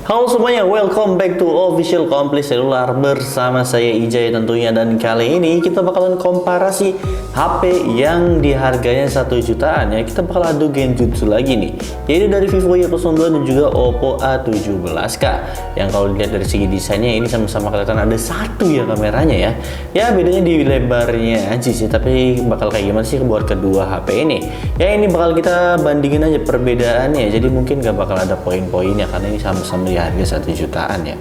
Halo semuanya, welcome back to Official Komplit Selular bersama saya Ijay tentunya, dan kali ini kita bakalan komparasi HP yang di harganya 1 jutaan ya. Kita bakal adu genjutsu lagi nih, yaitu dari Vivo Y02 dan juga Oppo A17K. Yang kalau dilihat dari segi desainnya ini sama-sama kelihatan ada satu ya kameranya ya. Ya bedanya di lebarnya aja sih, tapi bakal kayak gimana sih buat kedua HP ini? Ya ini bakal kita bandingin aja perbedaannya. Jadi mungkin gak bakal ada poin-poinnya karena ini sama-sama di harga 1 jutaan ya.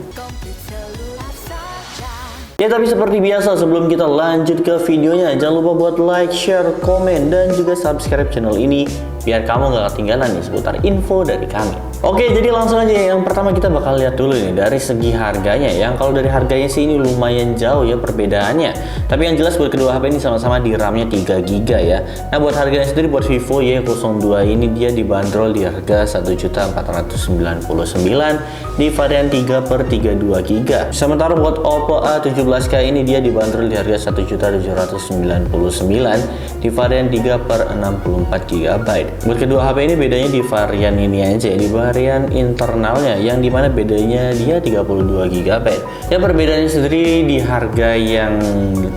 Ya tapi seperti biasa sebelum kita lanjut ke videonya, jangan lupa buat like, share, komen, dan juga subscribe channel ini biar kamu gak ketinggalan nih seputar info dari kami. Oke, jadi langsung aja. Yang pertama kita bakal lihat dulu nih dari segi harganya. Yang kalau dari harganya sih ini lumayan jauh ya perbedaannya. Tapi yang jelas buat kedua HP ini sama-sama di RAM-nya 3GB ya. Nah buat harganya sendiri buat Vivo Y02 ini dia dibanderol di harga 1.499.000 di varian 3/32GB. Sementara buat Oppo A17K ini dia dibanderol di harga 1.799.000 di varian 3/64GB. Buat kedua HP ini bedanya di varian ini aja ya, di varian internalnya yang dimana bedanya dia 32GB. Ya perbedaannya sendiri di harga yang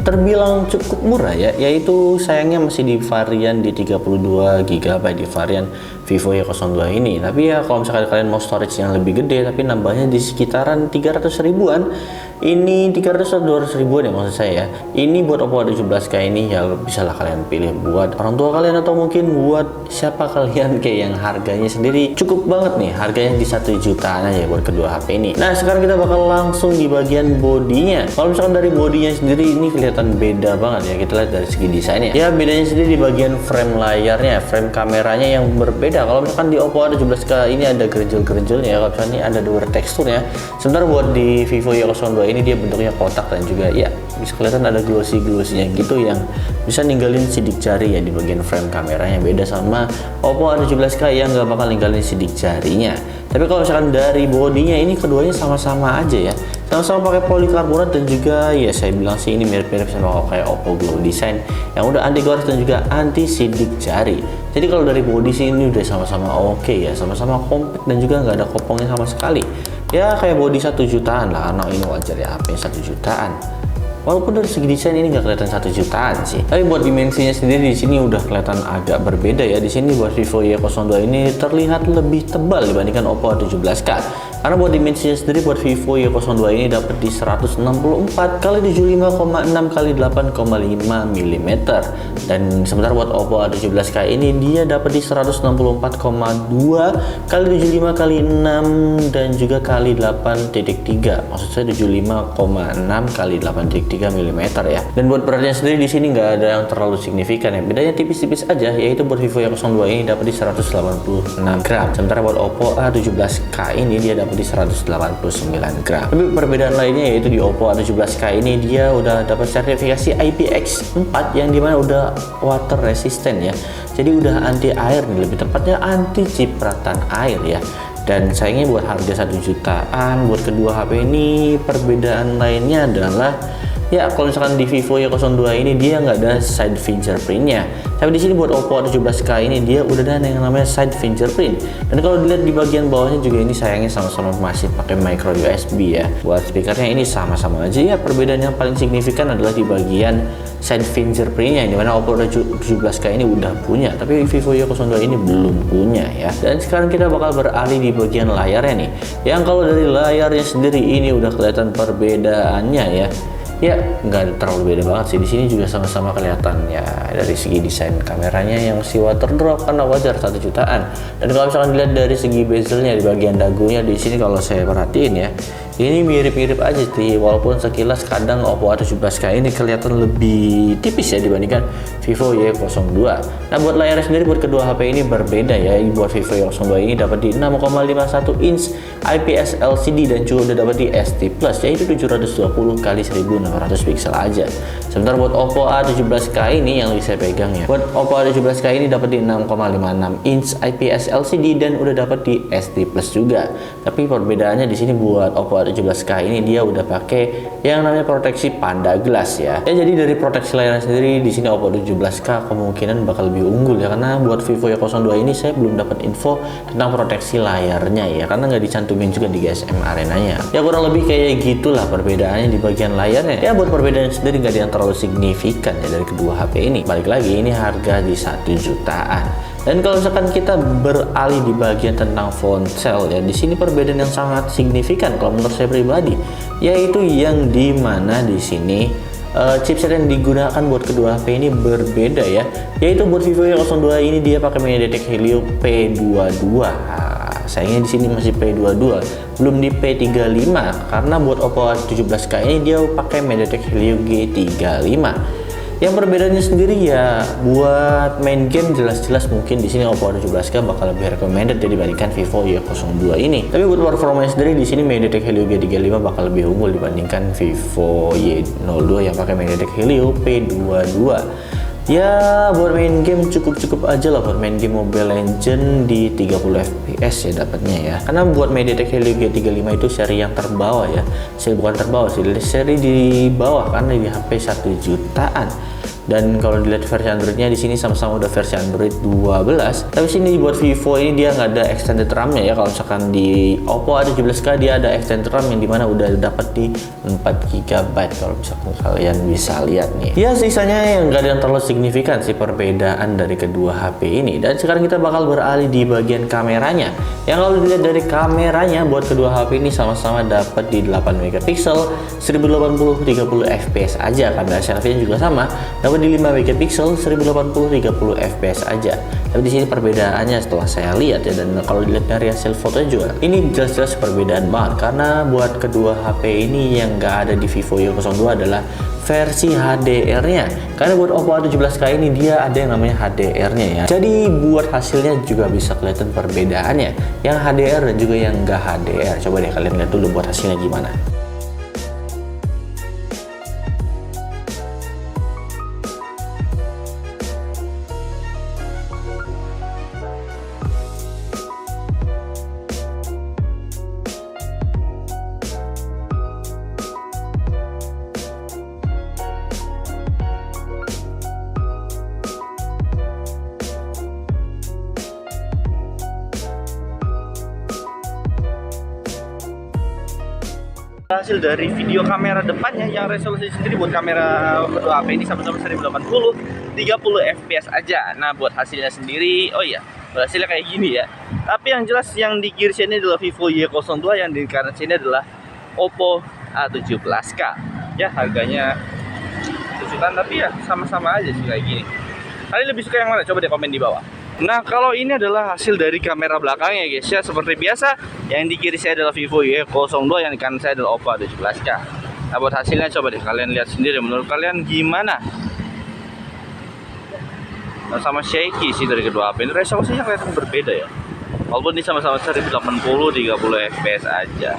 terbilang cukup murah ya, yaitu sayangnya masih di varian di 32GB di varian Vivo Y02 ini. Tapi ya kalau misalkan kalian mau storage yang lebih gede tapi nambahnya di sekitaran 300 ribuan, ini 300 atau 200 ribuan ya maksud saya ya. Ini buat Oppo A17K ini ya bisa lah kalian pilih buat orang tua kalian atau mungkin buat siapa kalian kayak yang harganya sendiri cukup banget nih, harganya di 1 jutaan aja buat kedua HP ini. Nah sekarang kita bakal langsung di bagian bodinya. Kalau misalkan dari bodinya sendiri ini kelihatan beda banget ya, kita lihat dari segi desainnya. Ya bedanya sendiri di bagian frame layarnya, frame kameranya yang berbeda. Kalau misalkan di Oppo A17K ini ada gerejel-gerejilnya ya, kalau misalkan ini ada dua teksturnya. Sementara buat di Vivo Y02 ini dia bentuknya kotak dan juga ya bisa kelihatan ada glossy-glossy-nya gitu yang bisa ninggalin sidik jari ya di bagian frame kameranya. Beda sama Oppo A17K yang nggak bakal ninggalin sidik jarinya. Tapi kalau misalkan dari bodinya ini keduanya sama-sama aja ya, sama-sama pakai polikarbonat dan juga ya saya bilang sih ini mirip-mirip sama kayak Oppo Glow Design yang udah anti gores dan juga anti sidik jari. Jadi kalau dari bodi sih ini udah sama-sama oke ya, sama-sama compact dan juga nggak ada kopongnya sama sekali. Ya kayak bodi 1 jutaan lah, karena ini wajar ya HP 1 jutaan. Walaupun dari segi desain ini nggak kelihatan 1 jutaan sih, tapi buat dimensinya sendiri di sini udah kelihatan agak berbeda ya. Di sini buat Vivo Y02 ini terlihat lebih tebal dibandingkan Oppo A17K. Karena buat dimensinya sendiri buat Vivo Y02 ini dapat di 164 x 75,6 x 8,5 mm, dan sementara buat Oppo A17K ini dia dapat di 164,2 x 75 x 6 dan juga kali 8.3. Maksud saya 75,6 x 8.3 mm ya. Dan buat beratnya sendiri di sini nggak ada yang terlalu signifikan ya. Bedanya tipis-tipis aja, yaitu buat Vivo Y02 ini dapat di 186 gram. Sementara buat Oppo A17K ini dia dapat di 189 gram. Tapi perbedaan lainnya yaitu di Oppo A17K ini dia udah dapat sertifikasi IPX4 yang dimana udah water resistant ya. Jadi udah anti air nih, lebih tepatnya anti cipratan air ya. Dan sayangnya buat harga 1 jutaan buat kedua HP ini perbedaan lainnya adalah ya kalau misalkan di Vivo Y02 ini dia nggak ada side fingerprintnya, tapi di sini buat Oppo A17K ini dia udah ada yang namanya side fingerprint. Dan kalau dilihat di bagian bawahnya juga ini sayangnya sama-sama masih pakai micro USB ya. Buat speakernya ini sama-sama aja ya, perbedaan yang paling signifikan adalah di bagian side fingerprintnya, yang dimana Oppo A17K ini udah punya tapi Vivo Y02 ini belum punya ya. Dan sekarang kita bakal beralih di bagian layarnya nih, yang kalau dari layarnya sendiri ini udah kelihatan perbedaannya ya. Ya nggak terlalu beda banget sih, di sini juga sama-sama kelihatan ya dari segi desain kameranya yang masih water drop karena wajar 1 jutaan. Dan kalau misalkan dilihat dari segi bezelnya di bagian dagunya di sini kalau saya perhatiin ya, ini mirip-mirip aja sih, walaupun sekilas kadang Oppo A17K ini kelihatan lebih tipis ya dibandingkan Vivo Y02. Nah buat layarnya sendiri buat kedua HP ini berbeda ya. Buat Vivo Y02 ini dapat di 6,51 inch IPS LCD dan juga udah dapat di ST Plus yaitu 720 x 1600 pixel aja. Sementara buat Oppo A17K ini yang saya pegang ya, buat Oppo A17K ini dapat di 6,56 inch IPS LCD dan udah dapat di ST Plus juga. Tapi perbedaannya di sini buat Oppo A17K ini dia udah pakai yang namanya proteksi Panda Glass ya. Jadi dari proteksi layarnya sendiri di sini Oppo A17K kemungkinan bakal lebih unggul ya, karena buat Vivo Y02 ini saya belum dapat info tentang proteksi layarnya ya, karena nggak dicantumin juga di GSM Arenanya. Ya kurang lebih kayak gitulah perbedaannya di bagian layarnya. Ya buat perbedaannya sendiri nggak ada yang terlalu signifikan ya dari kedua HP ini. Balik lagi ini harga di 1 jutaan. Dan kalau misalkan kita beralih di bagian tentang ponsel ya, di sini perbedaan yang sangat signifikan kalau menurut saya pribadi, yaitu yang dimana di sini chipset yang digunakan buat kedua HP ini berbeda ya, yaitu buat Vivo Y02 ini dia pakai MediaTek Helio P22. Sayangnya di sini masih P22, belum di P35, karena buat Oppo A17K ini dia pakai MediaTek Helio G35. Yang perbedaannya sendiri ya buat main game jelas-jelas mungkin di sini Oppo A17K bakal lebih recommended dibandingkan Vivo Y02 ini. Tapi buat performanya sendiri di sini MediaTek Helio G35 bakal lebih unggul dibandingkan Vivo Y02 yang pakai MediaTek Helio P22. Ya buat main game cukup aja lah, buat main game Mobile Legends di 30 fps ya dapatnya ya, karena buat MediaTek Helio G35 itu seri yang terbawah ya, bukan terbawah sih, seri di bawah karena di HP 1 jutaan. Dan kalau dilihat versi Androidnya di sini sama-sama udah versi Android 12. Tapi sini buat Vivo ini dia nggak ada extended RAM-nya ya. Kalau misalkan di Oppo A17K dia ada extended RAM yang dimana udah dapat di 4 GB kalau misalkan kalian bisa lihat nih. Ya sisanya yang nggak ada yang terlalu signifikan sih perbedaan dari kedua HP ini. Dan sekarang kita bakal beralih di bagian kameranya. Yang kalau dilihat dari kameranya buat kedua HP ini sama-sama dapat di 8 MP, 1080 30 fps aja. Kamera selfie-nya juga sama, dapat di 5 MP 1080 30 fps aja. Tapi di sini perbedaannya setelah saya lihat ya, dan kalau dilihat dari hasil fotonya juga ini jelas-jelas perbedaan banget, karena buat kedua HP ini yang nggak ada di Vivo Y02 adalah versi HDR-nya. Karena buat Oppo A17K ini dia ada yang namanya HDR-nya ya. Jadi buat hasilnya juga bisa kelihatan perbedaannya, yang HDR dan juga yang nggak HDR. Coba deh kalian lihat dulu buat hasilnya gimana. Hasil dari video kamera depannya yang resolusi sendiri buat kamera kedua HP ini sama-sama 1080 30 fps aja. Nah buat hasilnya sendiri, oh iya hasilnya kayak gini ya. Tapi yang jelas yang di kiri sini adalah Vivo Y02, yang di kanan sini adalah Oppo A17K. Ya harganya 1 jutaan, tapi ya sama-sama aja sih kayak gini. Kalian lebih suka yang mana? Coba deh komen di bawah. Nah kalau ini adalah hasil dari kamera belakangnya guys ya, seperti biasa yang di kiri saya adalah Vivo Y02, yang di kanan saya adalah Oppo A17K. Nah buat hasilnya coba deh kalian lihat sendiri, menurut kalian gimana? Nah, sama shaky sih dari kedua HP ini, resolusinya kelihatan berbeda ya, walaupun ini sama-sama 1080 30 fps aja.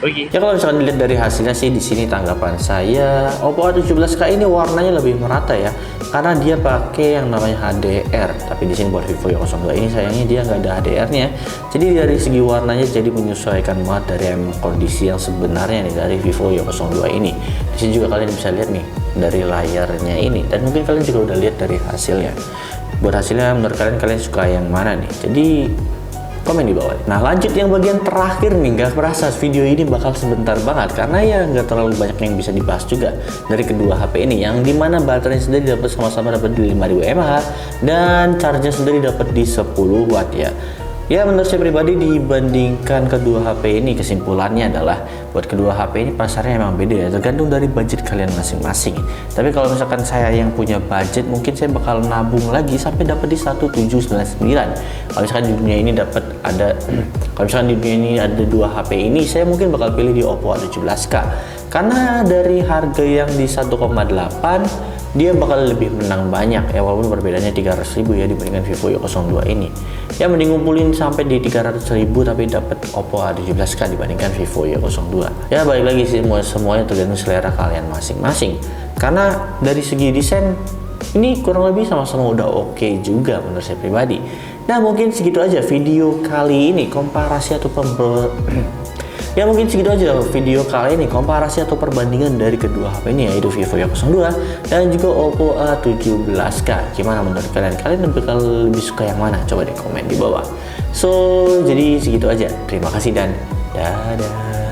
Ya kalau misalkan dilihat dari hasilnya sih di sini tanggapan saya Oppo A17K ini warnanya lebih merata ya, karena dia pakai yang namanya HDR. Tapi di sini buat Vivo Y02 ini sayangnya dia nggak ada HDR-nya. Jadi dari segi warnanya jadi menyesuaikan banget dari kondisi yang sebenarnya nih dari Vivo Y02 ini. Di sini juga kalian bisa lihat nih dari layarnya ini, dan mungkin kalian juga udah lihat dari hasilnya. Buat hasilnya menurut kalian suka yang mana nih? Jadi komen di bawah. Nah lanjut yang bagian terakhir nih, nggak kerasa video ini bakal sebentar banget karena ya nggak terlalu banyak yang bisa dibahas juga dari kedua HP ini, yang dimana baterainya sendiri dapat sama-sama dapat di 5000 mAh dan charge-nya sendiri dapat di 10 watt ya. Ya menurut saya pribadi dibandingkan kedua HP ini, kesimpulannya adalah buat kedua HP ini pasarnya emang beda ya, tergantung dari budget kalian masing-masing. Tapi kalau misalkan saya yang punya budget, mungkin saya bakal nabung lagi sampai dapat di 1799. Kalau misalkan di dunia ini dapat ada kalau misalkan di dunia ini ada dua HP ini, saya mungkin bakal pilih di Oppo A17K, karena dari harga yang di 1,8 dia bakal lebih menang banyak ya, walaupun perbedaannya 300.000 ya dibandingkan Vivo Y02 ini. Ya mending ngumpulin sampai di 300.000 tapi dapat Oppo A17K dibandingkan Vivo Y02. Ya balik lagi sih, semuanya tergantung selera kalian masing-masing. Karena dari segi desain ini kurang lebih sama-sama udah oke juga menurut saya pribadi. Nah mungkin segitu aja video kali ini, komparasi atau Ya mungkin segitu aja video kali ini, komparasi atau perbandingan dari kedua HP ini, yaitu Vivo Y02 dan juga Oppo A17K. Gimana menurut kalian? Kalian bakal lebih suka yang mana? Coba deh komen di bawah. So, jadi segitu aja. Terima kasih dan dadah.